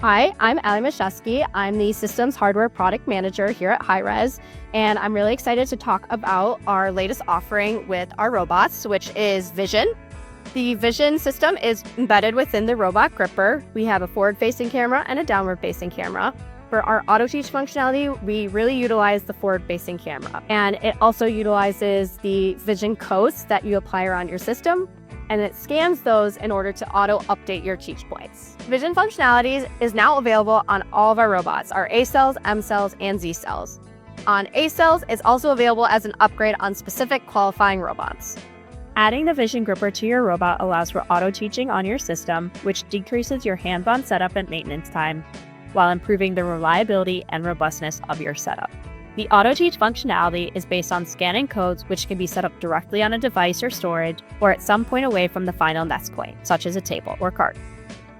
Hi, I'm Ali Mashesky. I'm the Systems Hardware Product Manager here at HighRes, and I'm really excited to talk about our latest offering with our robots, which is Vision. The Vision system is embedded within the robot gripper. We have a forward-facing camera and a downward-facing camera. For our AutoTeach functionality, we really utilize the forward-facing camera, and it also utilizes the Vision codes that you apply around your system, and it scans those in order to auto-update your teach points. Vision functionalities is now available on all of our robots, our A cells, M cells, and Z cells. On A cells, it's also available as an upgrade on specific qualifying robots. Adding the Vision gripper to your robot allows for auto-teaching on your system, which decreases your hands-on setup and maintenance time, while improving the reliability and robustness of your setup. The AutoTeach functionality is based on scanning codes, which can be set up directly on a device or storage, or at some point away from the final nest point, such as a table or cart.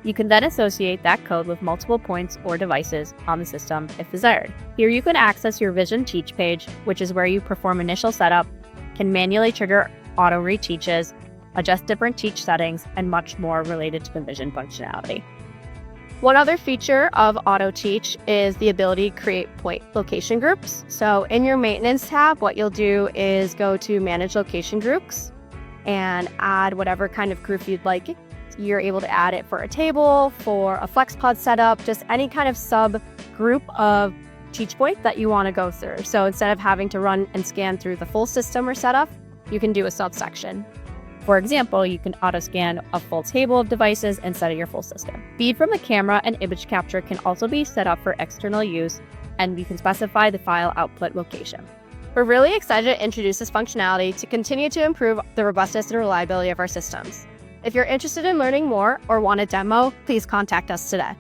You can then associate that code with multiple points or devices on the system if desired. Here you can access your Vision Teach page, which is where you perform initial setup, can manually trigger auto reteaches, adjust different teach settings, and much more related to the Vision functionality. One other feature of AutoTeach is the ability to create point location groups. So in your maintenance tab, what you'll do is go to manage location groups and add whatever kind of group you'd like. You're able to add it for a table, for a FlexPod setup, just any kind of sub group of teach point that you want to go through. So instead of having to run and scan through the full system or setup, you can do a subsection. For example, you can auto-scan a full table of devices instead of your full system. Feed from the camera and image capture can also be set up for external use, and you can specify the file output location. We're really excited to introduce this functionality to continue to improve the robustness and reliability of our systems. If you're interested in learning more or want a demo, please contact us today.